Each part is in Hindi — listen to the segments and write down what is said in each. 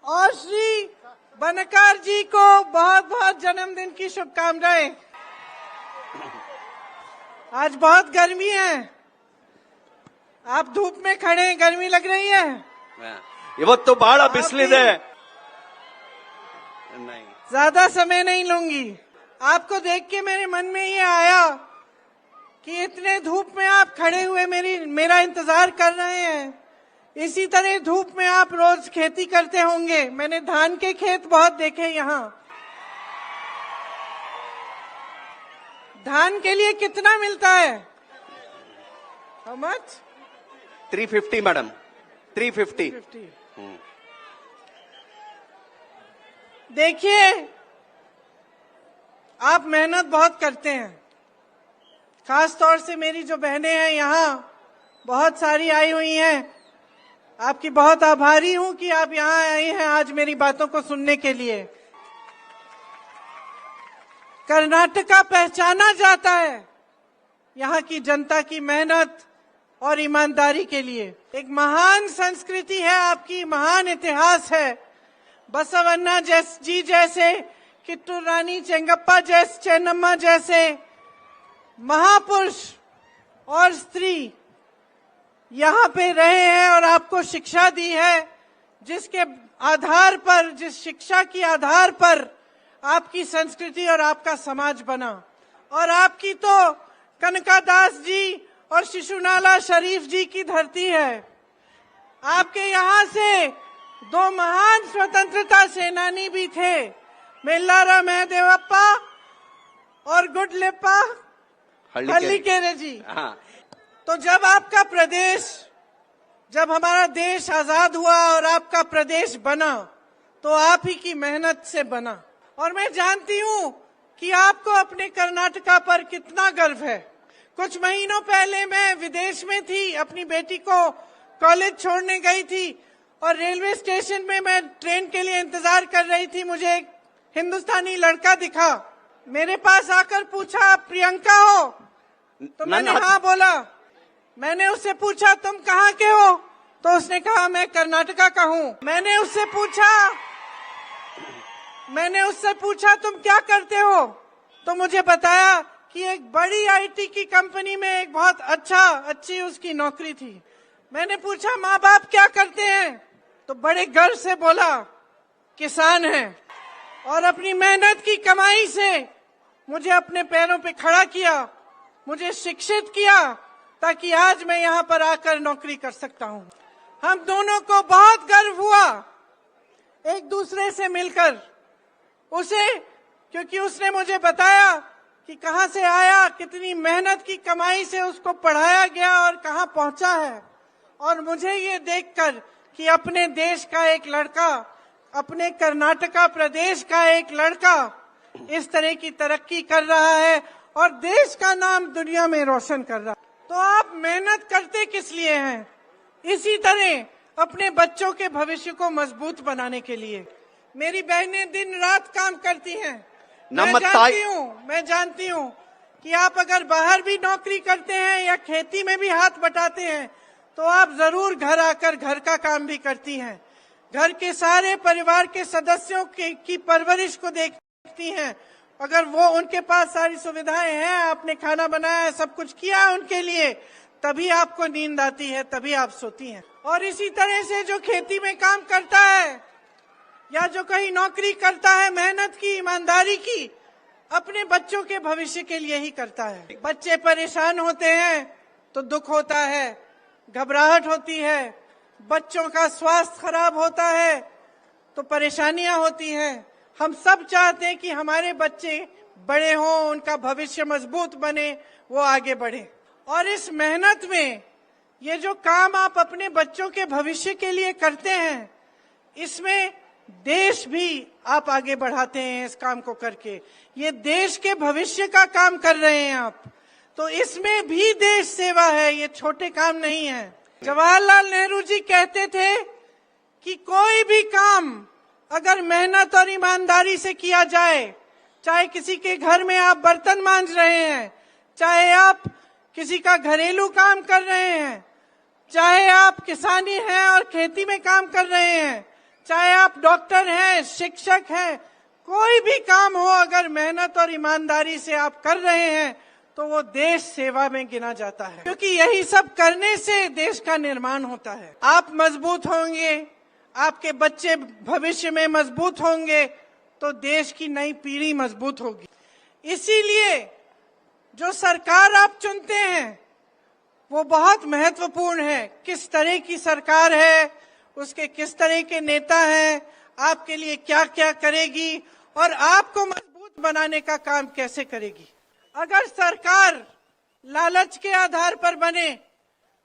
और श्री बनकार जी को बहुत बहुत जन्मदिन की शुभकामनाएं। आज बहुत गर्मी है, आप धूप में खड़े हैं, गर्मी लग रही है? ಇವತ್ತು ಬಹಳ ಬಿಸಿಲಿದೆ. ज्यादा समय नहीं लूंगी। आपको देख के मेरे मन में ये आया कि इतने धूप में आप खड़े हुए मेरा इंतजार कर रहे हैं। इसी तरह धूप में आप रोज खेती करते होंगे। मैंने धान के खेत बहुत देखे यहाँ। धान के लिए कितना मिलता है? How much? 350 मैडम, 350। देखिए, आप मेहनत बहुत करते हैं। खास तौर से मेरी जो बहनें हैं यहाँ बहुत सारी आई हुई हैं। आपकी बहुत आभारी हूं कि आप यहाँ आई हैं आज मेरी बातों को सुनने के लिए। कर्नाटका पहचाना जाता है यहाँ की जनता की मेहनत और ईमानदारी के लिए। एक महान संस्कृति है आपकी, महान इतिहास है। बसवन्ना जी जैसे, किट्टू रानी चेंगप्पा जैसे, चेन्नम्मा जैसे महापुरुष और स्त्री यहाँ पे रहे हैं और आपको शिक्षा दी है, जिसके आधार पर, जिस शिक्षा की आधार पर आपकी संस्कृति और आपका समाज बना। और आपकी तो कनकादास जी और शिशुनाला शरीफ जी की धरती है। आपके यहाँ से दो महान स्वतंत्रता सेनानी भी थे, मेल्लारा महदेवप्पा और गुडलेप्पा हल्लीकेरे जी। तो जब आपका प्रदेश, जब हमारा देश आजाद हुआ और आपका प्रदेश बना, तो आप ही की मेहनत से बना। और मैं जानती हूँ कि आपको अपने कर्नाटका पर कितना गर्व है। कुछ महीनों पहले मैं विदेश में थी, अपनी बेटी को कॉलेज छोड़ने गई थी और रेलवे स्टेशन में मैं ट्रेन के लिए इंतजार कर रही थी। मुझे एक हिंदुस्तानी लड़का दिखा, मेरे पास आकर पूछा, आप प्रियंका हो? तो मैंने हाँ बोला। मैंने उससे पूछा, तुम कहाँ के हो? तो उसने कहा, मैं कर्नाटका का हूँ। मैंने उससे पूछा तुम क्या करते हो? तो मुझे बताया कि एक बड़ी आईटी की कंपनी में एक बहुत अच्छी उसकी नौकरी थी। मैंने पूछा, माँ बाप क्या करते हैं? तो बड़े गर्व से बोला, किसान हैं। और अपनी मेहनत की कमाई से मुझे अपने पैरों पे खड़ा किया, मुझे शिक्षित किया, ताकि आज मैं यहाँ पर आकर नौकरी कर सकता हूँ। हम दोनों को बहुत गर्व हुआ एक दूसरे से मिलकर, उसे, क्योंकि उसने मुझे बताया कि कहाँ से आया, कितनी मेहनत की कमाई से उसको पढ़ाया गया और कहाँ पहुंचा है। और मुझे ये देखकर कि अपने देश का एक लड़का, अपने कर्नाटका प्रदेश का एक लड़का इस तरह की तरक्की कर रहा है और देश का नाम दुनिया में रोशन कर रहा है, तो आप मेहनत करते किस लिए हैं? इसी तरह अपने बच्चों के भविष्य को मजबूत बनाने के लिए। मेरी बहनें दिन रात काम करती हैं। मैं जानती हूँ कि आप अगर बाहर भी नौकरी करते हैं या खेती में भी हाथ बटाते हैं, तो आप जरूर घर आकर घर का काम भी करती हैं। घर के सारे परिवार के सदस्यों की परवरिश को देखती हैं। अगर वो, उनके पास सारी सुविधाएं हैं, आपने खाना बनाया है, सब कुछ किया है उनके लिए, तभी आपको नींद आती है, तभी आप सोती हैं। और इसी तरह से जो खेती में काम करता है या जो कहीं नौकरी करता है, मेहनत की, ईमानदारी की, अपने बच्चों के भविष्य के लिए ही करता है। बच्चे परेशान होते हैं तो दुख होता है, घबराहट होती है। बच्चों का स्वास्थ्य खराब होता है तो परेशानियां होती हैं। हम सब चाहते हैं कि हमारे बच्चे बड़े हों, उनका भविष्य मजबूत बने, वो आगे बढ़े। और इस मेहनत में ये जो काम आप अपने बच्चों के भविष्य के लिए करते हैं, इसमें देश भी आप आगे बढ़ाते हैं। इस काम को करके ये देश के भविष्य का काम कर रहे हैं आप, तो इसमें भी देश सेवा है, ये छोटे काम नहीं है। जवाहरलाल नेहरू जी कहते थे कि कोई भी काम अगर मेहनत और ईमानदारी से किया जाए, चाहे किसी के घर में आप बर्तन मांज रहे हैं, चाहे आप किसी का घरेलू काम कर रहे हैं, चाहे आप किसानी हैं और खेती में काम कर रहे हैं, चाहे आप डॉक्टर हैं, शिक्षक हैं, कोई भी काम हो, अगर मेहनत और ईमानदारी से आप कर रहे हैं तो वो देश सेवा में गिना जाता है, क्योंकि यही सब करने से देश का निर्माण होता है। आप मजबूत होंगे, आपके बच्चे भविष्य में मजबूत होंगे तो देश की नई पीढ़ी मजबूत होगी। इसीलिए जो सरकार आप चुनते हैं वो बहुत महत्वपूर्ण है। किस तरह की सरकार है, उसके किस तरह के नेता हैं, आपके लिए क्या क्या करेगी और आपको मजबूत बनाने का काम कैसे करेगी। अगर सरकार लालच के आधार पर बने,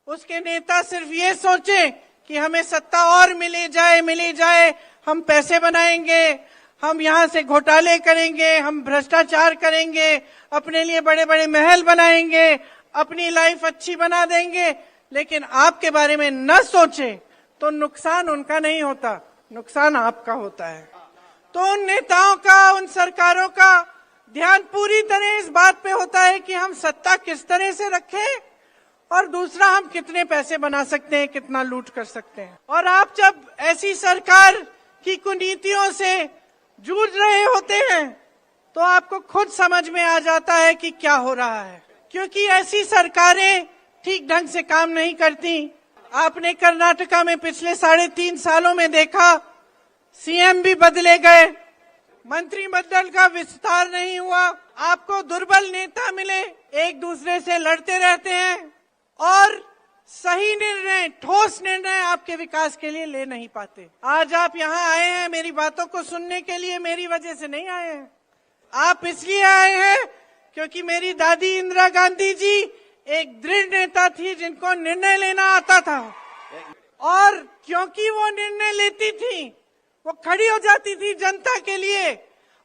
उसके नेता सिर्फ ये सोचे कि हमें सत्ता और मिली जाए, हम पैसे बनाएंगे, हम यहाँ से घोटाले करेंगे, हम भ्रष्टाचार करेंगे, अपने लिए बड़े बड़े महल बनाएंगे, अपनी लाइफ अच्छी बना देंगे, लेकिन आपके बारे में न सोचे तो नुकसान उनका नहीं होता, नुकसान आपका होता है। तो उन नेताओं का, उन सरकारों का ध्यान पूरी तरह इस बात पे होता है कि हम सत्ता किस तरह से रखें और दूसरा हम कितने पैसे बना सकते हैं, कितना लूट कर सकते हैं। और आप जब ऐसी सरकार की कुनीतियों से जूझ रहे होते हैं तो आपको खुद समझ में आ जाता है कि क्या हो रहा है, क्योंकि ऐसी सरकारें ठीक ढंग से काम नहीं करती। आपने कर्नाटका में पिछले 3.5 सालों में देखा, सीएम भी बदले गए, मंत्रिमंडल का विस्तार नहीं हुआ, आपको दुर्बल नेता मिले, एक दूसरे से लड़ते रहते हैं और सही निर्णय, ठोस निर्णय आपके विकास के लिए ले नहीं पाते। आज आप यहाँ आए हैं मेरी बातों को सुनने के लिए, मेरी वजह से नहीं आए हैं। आप इसलिए आए हैं क्योंकि मेरी दादी इंदिरा गांधी जी एक दृढ़ नेता थी जिनको निर्णय लेना आता था, और क्योंकि वो निर्णय लेती थी, वो खड़ी हो जाती थी जनता के लिए,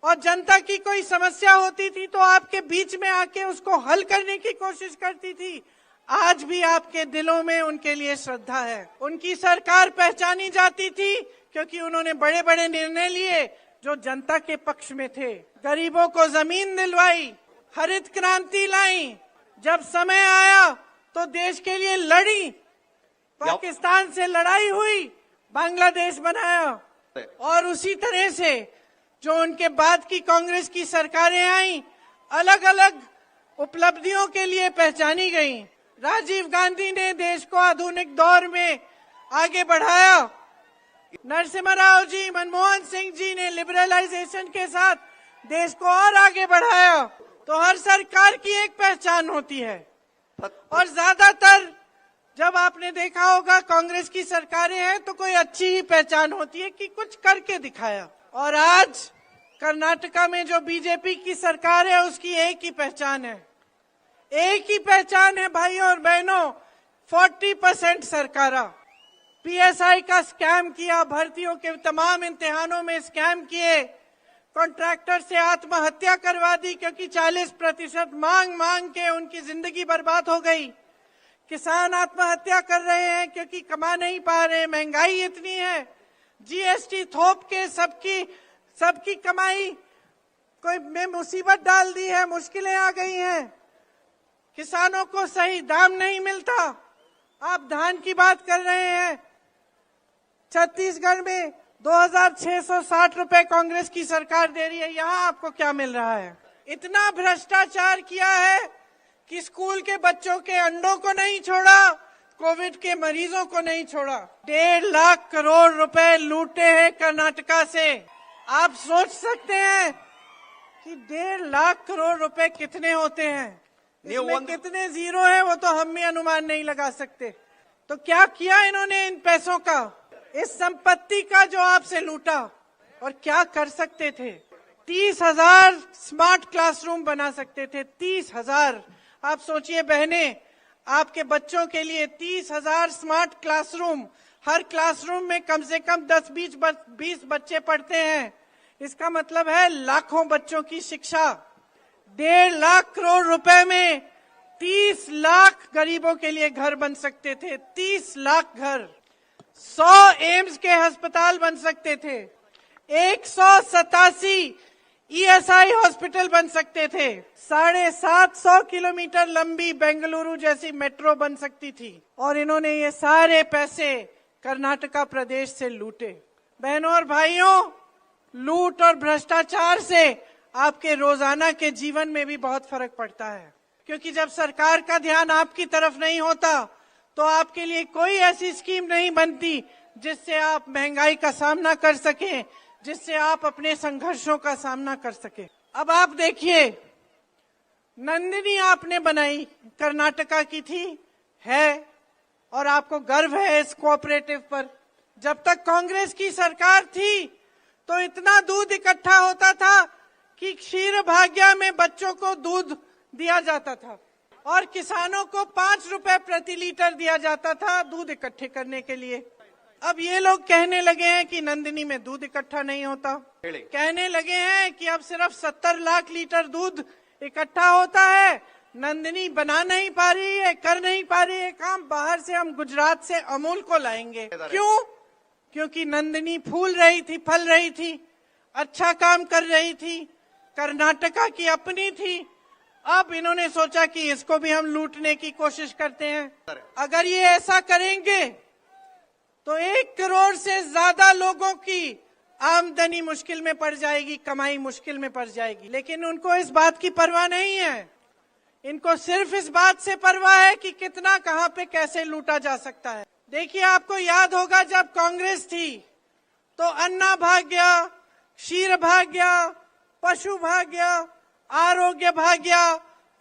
और जनता की कोई समस्या होती थी तो आपके बीच में आके उसको हल करने की कोशिश करती थी। आज भी आपके दिलों में उनके लिए श्रद्धा है। उनकी सरकार पहचानी जाती थी क्योंकि उन्होंने बड़े बड़े निर्णय लिए जो जनता के पक्ष में थे। गरीबों को जमीन दिलवाई, हरित क्रांति लाई, जब समय आया तो देश के लिए लड़ी, पाकिस्तान से लड़ाई हुई, बांग्लादेश बनाया। और उसी तरह से जो उनके बाद की कांग्रेस की सरकारें आई, अलग अलग उपलब्धियों के लिए पहचानी गई। राजीव गांधी ने देश को आधुनिक दौर में आगे बढ़ाया, नरसिम्हा राव जी, मनमोहन सिंह जी ने लिबरलाइजेशन के साथ देश को और आगे बढ़ाया। तो हर सरकार की एक पहचान होती है, और ज्यादातर जब आपने देखा होगा कांग्रेस की सरकारें हैं तो कोई अच्छी ही पहचान होती है कि कुछ करके दिखाया। और आज कर्नाटका में जो बीजेपी की सरकार है उसकी एक ही पहचान है, एक ही पहचान है भाइयों और बहनों, 40% सरकारा। पीएसआई का स्कैम किया, भर्तियों के तमाम इम्तिहानों में स्कैम किए, कॉन्ट्रैक्टर से आत्महत्या करवा दी क्योंकि 40% मांग के उनकी जिंदगी बर्बाद हो गई। किसान आत्महत्या कर रहे हैं क्योंकि कमा नहीं पा रहे, महंगाई इतनी है, जीएसटी थोप के सबकी कमाई कोई में मुसीबत डाल दी है, मुश्किलें आ गई हैं, किसानों को सही दाम नहीं मिलता। आप धान की बात कर रहे हैं, छत्तीसगढ़ में 2660 रुपए कांग्रेस की सरकार दे रही है, यहाँ आपको क्या मिल रहा है? इतना भ्रष्टाचार किया है कि स्कूल के बच्चों के अंडों को नहीं छोड़ा, कोविड के मरीजों को नहीं छोड़ा। 1.5 लाख करोड़ रुपए लूटे हैं कर्नाटका से। आप सोच सकते हैं कि 1.5 लाख करोड़ रुपए कितने होते हैं, इसमें कितने जीरो हैं वो तो हम भी अनुमान नहीं लगा सकते। तो क्या किया इन्होंने इन पैसों का, इस संपत्ति का जो आपसे लूटा, और क्या कर सकते थे? 30,000 स्मार्ट क्लासरूम बना सकते थे, 30,000। आप सोचिए बहनें, आपके बच्चों के लिए 30,000 स्मार्ट क्लासरूम, हर क्लासरूम में कम से कम 10-20 बच्चे पढ़ते हैं, इसका मतलब है लाखों बच्चों की शिक्षा। 1.5 लाख करोड़ रुपए में 30 लाख गरीबों के लिए घर बन सकते थे, 30 लाख घर। 100 एम्स के अस्पताल बन सकते थे, 187 ईएसआई हॉस्पिटल बन सकते थे, 750 किलोमीटर लंबी बेंगलुरु जैसी मेट्रो बन सकती थी। और इन्होंने ये सारे पैसे कर्नाटका प्रदेश से लूटे। बहनों और भाइयों, लूट और भ्रष्टाचार से आपके रोजाना के जीवन में भी बहुत फर्क पड़ता है, क्योंकि जब सरकार का ध्यान आपकी तरफ नहीं होता तो आपके लिए कोई ऐसी स्कीम नहीं बनती जिससे आप महंगाई का सामना कर सकें, जिससे आप अपने संघर्षों का सामना कर सकें। अब आप देखिए, नंदिनी आपने बनाई, कर्नाटका की थी, है, और आपको गर्व है इस कोऑपरेटिव पर। जब तक कांग्रेस की सरकार थी तो इतना दूध इकट्ठा होता था कि क्षीर भाग्य में बच्चों को दूध दिया जाता था और किसानों को 5 रुपए प्रति लीटर दिया जाता था दूध इकट्ठे करने के लिए। अब ये लोग कहने लगे हैं कि नंदिनी में दूध इकट्ठा नहीं होता, कहने लगे हैं कि अब सिर्फ 70 लाख लीटर दूध इकट्ठा होता है, नंदिनी बना नहीं पा रही है, कर नहीं पा रही है काम, बाहर से हम गुजरात से अमूल को लाएंगे। क्यों? क्योंकि नंदिनी फूल रही थी, फल रही थी, अच्छा काम कर रही थी, कर्नाटका की अपनी थी। अब इन्होंने सोचा कि इसको भी हम लूटने की कोशिश करते हैं। अगर ये ऐसा करेंगे तो 1 करोड़ से ज्यादा लोगों की आमदनी मुश्किल में पड़ जाएगी, कमाई मुश्किल में पड़ जाएगी। लेकिन उनको इस बात की परवाह नहीं है, इनको सिर्फ इस बात से परवाह है कि कितना, कहां पे, कैसे लूटा जा सकता है। देखिए, आपको याद होगा जब कांग्रेस थी तो अन्ना भाग्य, क्षीर भाग्य, पशु भाग्य, आरोग्य भाग्य,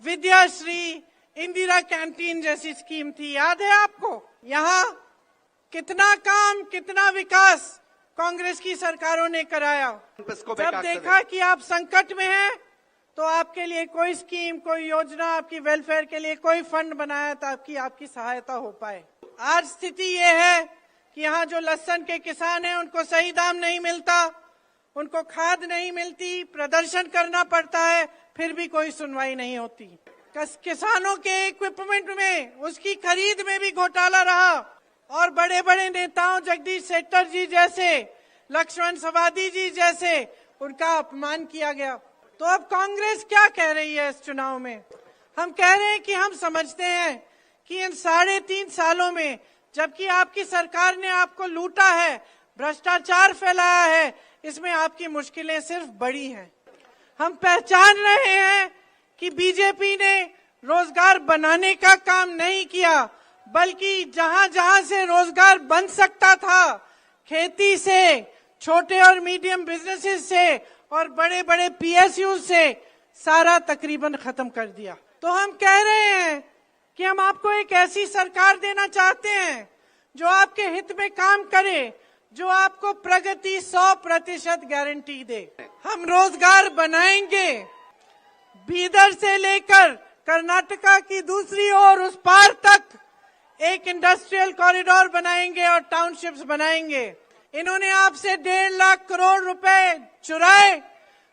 विद्याश्री, इंदिरा कैंटीन जैसी स्कीम थी, याद है आपको? यहाँ कितना काम, कितना विकास कांग्रेस की सरकारों ने कराया। जब देखा कि आप संकट में हैं तो आपके लिए कोई स्कीम, कोई योजना, आपकी वेलफेयर के लिए कोई फंड बनाया ताकि आपकी सहायता हो पाए। आज स्थिति ये है कि यहाँ जो लहसुन के किसान हैं उनको सही दाम नहीं मिलता, उनको खाद नहीं मिलती, प्रदर्शन करना पड़ता है, फिर भी कोई सुनवाई नहीं होती। किसानों के इक्विपमेंट में, उसकी खरीद में भी घोटाला रहा और बड़े बड़े नेताओं, जगदीश शेट्टर जी जैसे, लक्ष्मण सवादी जी जैसे, उनका अपमान किया गया। तो अब कांग्रेस क्या कह रही है इस चुनाव में? हम कह रहे हैं कि हम समझते हैं कि इन 3.5 सालों में, जबकि आपकी सरकार ने आपको लूटा है, भ्रष्टाचार फैलाया है, इसमें आपकी मुश्किलें सिर्फ बढ़ी हैं। हम पहचान रहे हैं कि बीजेपी ने रोजगार बनाने का काम नहीं किया, बल्कि जहां जहां से रोजगार बन सकता था, खेती से, छोटे और मीडियम बिजनेसेस से और बड़े बड़े PSU से सारा तकरीबन खत्म कर दिया। तो हम कह रहे हैं कि हम आपको एक ऐसी सरकार देना चाहते हैं जो आपके हित में काम करे, जो आपको प्रगति 100% गारंटी दे। हम रोजगार बनाएंगे, बीदर से लेकर कर्नाटका की दूसरी ओर उस पार तक एक इंडस्ट्रियल कॉरिडोर बनाएंगे और टाउनशिप्स बनाएंगे। इन्होंने आपसे 1.5 लाख करोड़ रुपए चुराए,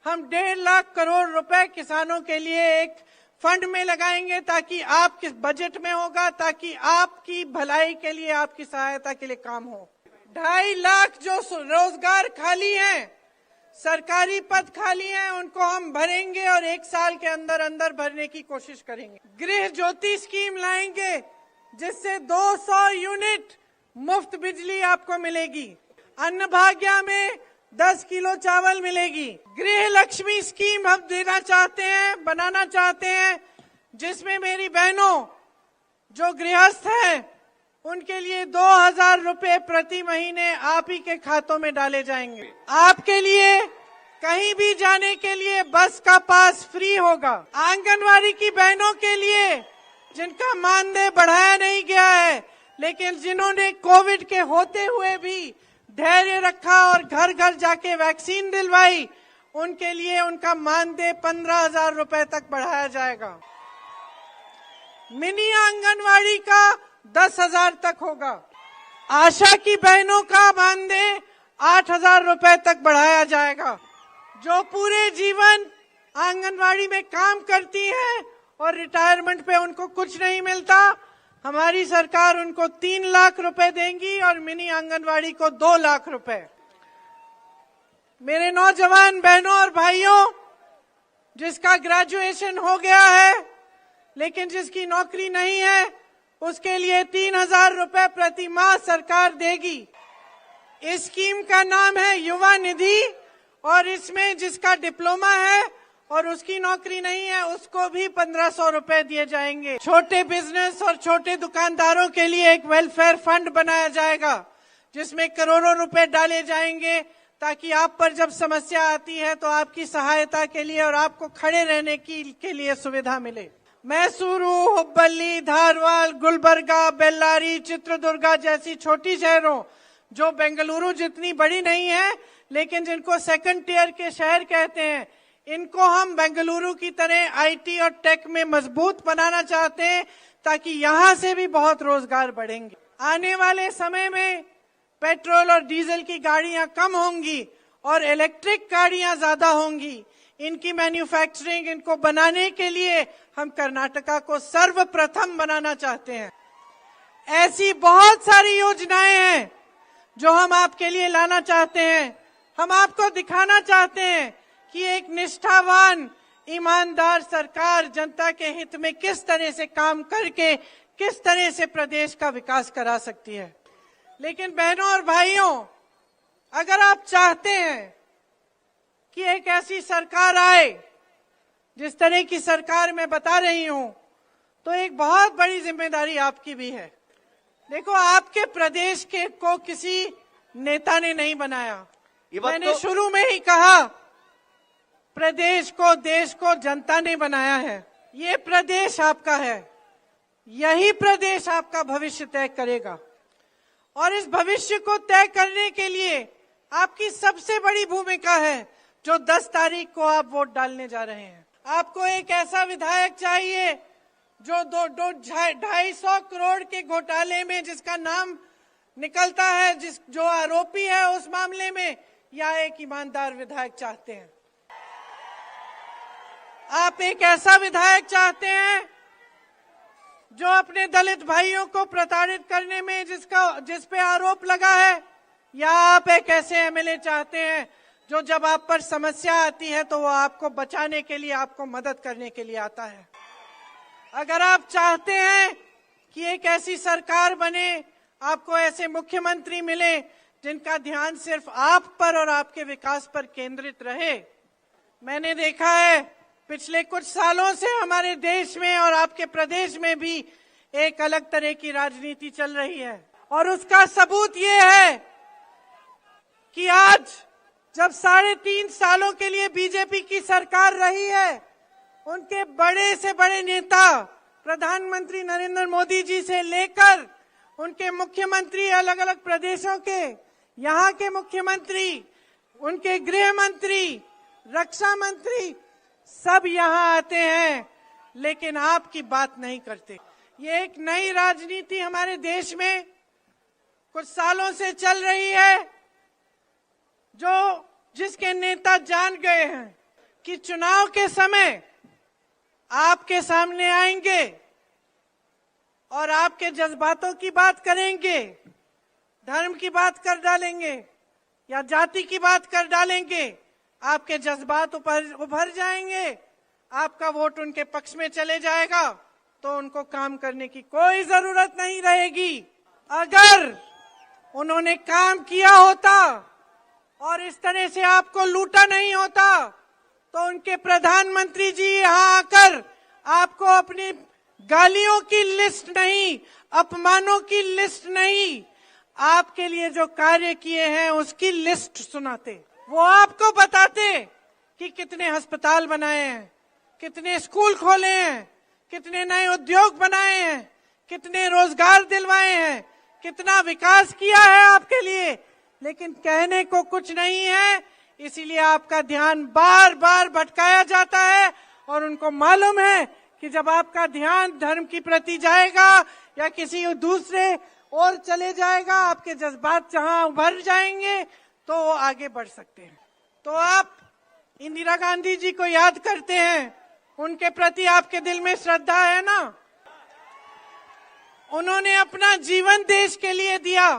हम 1.5 लाख करोड़ रुपए किसानों के लिए एक फंड में लगाएंगे ताकि आपके बजट में होगा, ताकि आपकी भलाई के लिए, आपकी सहायता के लिए काम हो। 2.5 लाख जो रोजगार खाली हैं, सरकारी पद खाली हैं, उनको हम भरेंगे और 1 साल के अंदर अंदर भरने की कोशिश करेंगे। गृह ज्योति स्कीम लाएंगे जिससे 200 यूनिट मुफ्त बिजली आपको मिलेगी। अन्न भाग्य में 10 किलो चावल मिलेगी। गृह लक्ष्मी स्कीम हम देना चाहते हैं, बनाना चाहते हैं, जिसमें मेरी बहनों जो गृहस्थ हैं उनके लिए 2000 रुपए प्रति महीने आप ही के खातों में डाले जाएंगे। आपके लिए कहीं भी जाने के लिए बस का पास फ्री होगा। आंगनवाड़ी की बहनों के लिए जिनका मानदेय बढ़ाया नहीं गया है, लेकिन जिन्होंने कोविड के होते हुए भी धैर्य रखा और घर घर जाके वैक्सीन दिलवाई, उनके लिए उनका मानदेय 15,000 रुपए तक बढ़ाया जाएगा। मिनी आंगनवाड़ी का 10,000 तक होगा। आशा की बहनों का मानदेय 8,000 रुपए तक बढ़ाया जाएगा। जो पूरे जीवन आंगनवाड़ी में काम करती हैं और रिटायरमेंट पे उनको कुछ नहीं मिलता, हमारी सरकार उनको 3 लाख रुपए देंगी और मिनी आंगनवाड़ी को 2 लाख रुपए। मेरे नौजवान बहनों और भाइयों, जिसका ग्रेजुएशन हो गया है लेकिन जिसकी नौकरी नहीं है, उसके लिए 3,000 रुपए प्रति माह सरकार देगी। इस स्कीम का नाम है युवा निधि और इसमें जिसका डिप्लोमा है और उसकी नौकरी नहीं है उसको भी 1500 रुपए दिए जाएंगे। छोटे बिजनेस और छोटे दुकानदारों के लिए एक वेलफेयर फंड बनाया जाएगा जिसमें करोड़ों रुपए डाले जाएंगे ताकि आप पर जब समस्या आती है तो आपकी सहायता के लिए और आपको खड़े रहने के लिए सुविधा मिले। मैसूरू, हुब्बल्ली, धारवाड़, गुलबर्गा, बेल्लारी, चित्रदुर्गा जैसी छोटी शहरों जो बेंगलुरु जितनी बड़ी नहीं है लेकिन जिनको सेकंड टियर के शहर कहते हैं, इनको हम बेंगलुरु की तरह आईटी और टेक में मजबूत बनाना चाहते हैं ताकि यहाँ से भी बहुत रोजगार बढ़ेंगे। आने वाले समय में पेट्रोल और डीजल की गाड़ियां कम होंगी और इलेक्ट्रिक गाड़ियां ज्यादा होंगी। इनकी मैन्युफैक्चरिंग, इनको बनाने के लिए हम कर्नाटका को सर्वप्रथम बनाना चाहते हैं। ऐसी बहुत सारी योजनाएं हैं जो हम आपके लिए लाना चाहते हैं। हम आपको दिखाना चाहते हैं कि एक निष्ठावान, ईमानदार सरकार जनता के हित में किस तरह से काम करके किस तरह से प्रदेश का विकास करा सकती है। लेकिन बहनों और भाइयों, अगर आप चाहते हैं कि एक ऐसी सरकार आए जिस तरह की सरकार मैं बता रही हूं, तो एक बहुत बड़ी जिम्मेदारी आपकी भी है। देखो, आपके प्रदेश के को किसी नेता ने नहीं बनाया। मैंने शुरू में ही कहा, प्रदेश को, देश को जनता ने बनाया है। ये प्रदेश आपका है, यही प्रदेश आपका भविष्य तय करेगा और इस भविष्य को तय करने के लिए आपकी सबसे बड़ी भूमिका है जो 10 तारीख को आप वोट डालने जा रहे हैं। आपको एक ऐसा विधायक चाहिए जो 250 करोड़ के घोटाले में जिसका नाम निकलता है, जो आरोपी है उस मामले में, या एक ईमानदार विधायक चाहते हैं? आप एक ऐसा विधायक चाहते हैं जो अपने दलित भाइयों को प्रताड़ित करने में जिस पे आरोप लगा है, या आप एक ऐसे एमएलए चाहते हैं जो जब आप पर समस्या आती है तो वो आपको बचाने के लिए, आपको मदद करने के लिए आता है? अगर आप चाहते हैं कि एक ऐसी सरकार बने, आपको ऐसे मुख्यमंत्री मिले जिनका ध्यान सिर्फ आप पर और आपके विकास पर केंद्रित रहे। मैंने देखा है पिछले कुछ सालों से हमारे देश में और आपके प्रदेश में भी एक अलग तरह की राजनीति चल रही है और उसका सबूत ये है कि आज जब 3.5 सालों के लिए बीजेपी की सरकार रही है, उनके बड़े से बड़े नेता प्रधानमंत्री नरेंद्र मोदी जी से लेकर उनके मुख्यमंत्री, अलग अलग प्रदेशों के, यहाँ के मुख्यमंत्री, उनके गृह मंत्री, रक्षा मंत्री, सब यहाँ आते हैं लेकिन आपकी बात नहीं करते। ये एक नई राजनीति हमारे देश में कुछ सालों से चल रही है जिसके नेता जान गए हैं कि चुनाव के समय आपके सामने आएंगे और आपके जज्बातों की बात करेंगे, धर्म की बात कर डालेंगे या जाति की बात कर डालेंगे, आपके जज्बात उभर जाएंगे, आपका वोट उनके पक्ष में चले जाएगा, तो उनको काम करने की कोई जरूरत नहीं रहेगी। अगर उन्होंने काम किया होता और इस तरह से आपको लूटा नहीं होता तो उनके प्रधानमंत्री जी यहाँ आकर आपको अपनी गालियों की लिस्ट नहीं, अपमानों की लिस्ट नहीं, आपके लिए जो कार्य किए हैं उसकी लिस्ट सुनाते। वो आपको बताते कि कितने अस्पताल बनाए हैं, कितने स्कूल खोले हैं, कितने नए उद्योग बनाए हैं, कितने रोजगार दिलवाए हैं, कितना विकास किया है आपके लिए। लेकिन कहने को कुछ नहीं है, इसीलिए आपका ध्यान बार बार भटकाया जाता है और उनको मालूम है कि जब आपका ध्यान धर्म की प्रति जाएगा या किसी दूसरे और चले जाएगा, आपके जज्बात जहां उभर जाएंगे तो वो आगे बढ़ सकते हैं। तो आप इंदिरा गांधी जी को याद करते हैं, उनके प्रति आपके दिल में श्रद्धा है ना? उन्होंने अपना जीवन देश के लिए दिया,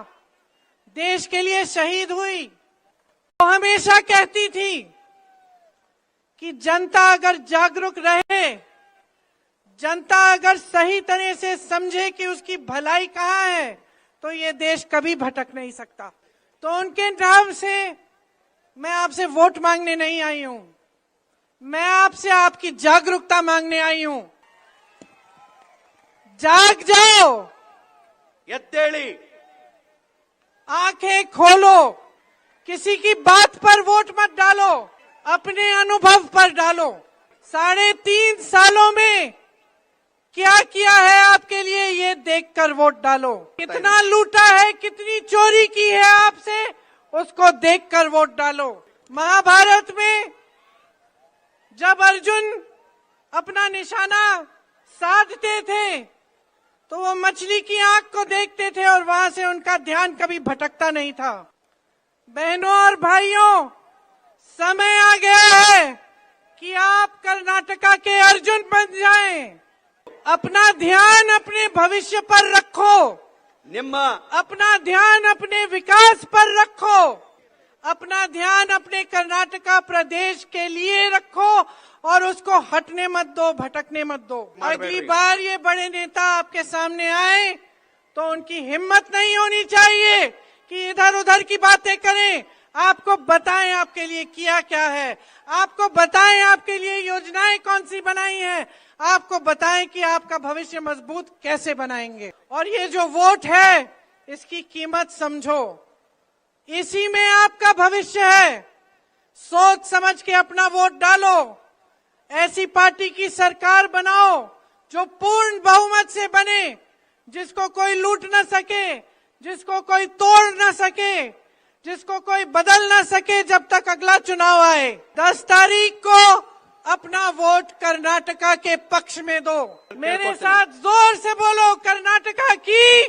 देश के लिए शहीद हुई। वो हमेशा कहती थी कि जनता अगर जागरूक रहे, जनता अगर सही तरह से समझे कि उसकी भलाई कहाँ है, तो ये देश कभी भटक नहीं सकता। तो उनके नाम से मैं आपसे वोट मांगने नहीं आई हूं, मैं आपसे आपकी जागरूकता मांगने आई हूं। जाग जाओ, ಎದ್ದೇಳಿ, आंखें खोलो, किसी की बात पर वोट मत डालो, अपने अनुभव पर डालो। 3.5 सालों में क्या किया है आपके लिए ये देखकर वोट डालो। कितना लूटा है, कितनी चोरी की है आपसे, उसको देखकर वोट डालो। महाभारत में जब अर्जुन अपना निशाना साधते थे तो वो मछली की आंख को देखते थे और वहां से उनका ध्यान कभी भटकता नहीं था। बहनों और भाइयों, समय आ गया है कि आप कर्नाटका के अर्जुन बन जाएं। अपना ध्यान अपने भविष्य पर रखो, ನಿಮ್ಮ अपना ध्यान अपने विकास पर रखो, अपना ध्यान अपने कर्नाटका प्रदेश के लिए रखो और उसको हटने मत दो, भटकने मत दो। अगली बार ये बड़े नेता आपके सामने आए तो उनकी हिम्मत नहीं होनी चाहिए कि इधर उधर की बातें करें। आपको बताएं आपके लिए किया क्या है, आपको बताएं आपके लिए योजनाएं कौन सी बनाई हैं, आपको बताएं कि आपका भविष्य मजबूत कैसे बनाएंगे। और ये जो वोट है इसकी कीमत समझो, इसी में आपका भविष्य है। सोच समझ के अपना वोट डालो, ऐसी पार्टी की सरकार बनाओ जो पूर्ण बहुमत से बने, जिसको कोई लूट न सके, जिसको कोई तोड़ न सके, जिसको कोई बदल न सके जब तक अगला चुनाव आए। 10 तारीख को अपना वोट कर्नाटका के पक्ष में दो। मेरे साथ जोर से बोलो, कर्नाटका की,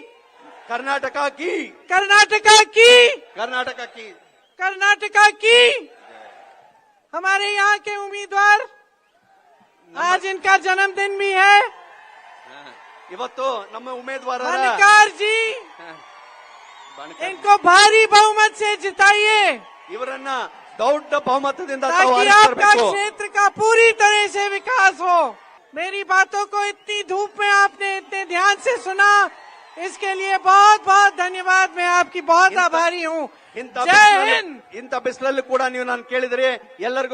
कर्नाटका की, कर्नाटका की, कर्नाटका की, कर्नाटका की। हमारे यहाँ के उम्मीदवार, आज इनका जन्मदिन भी है, ಇವತ್ತು ನಮ್ಮ ಉಮೇದುವಾರರ बनकार जी, इनको भारी बहुमत से जिताइए ಇವರನ್ನ ದೊಡ್ಡ ಬಹುಮತದಿಂದ ताकि ತಾವು आपका ಆರಿಸಬೇಕು। क्षेत्र का पूरी तरह से विकास हो। मेरी बातों को इतनी धूप में आपने इतने ध्यान से सुना, इसके लिए बहुत बहुत धन्यवाद। मैं आपकी बहुत आभारी हूँ। ಇಂಥ जय हिंद। ಬಿಸಿಲಲ್ಲಿ ಕೂಡ ನೀವು ನಾನು ಕೇಳಿದ್ರೆ ಎಲ್ಲರಿಗೂ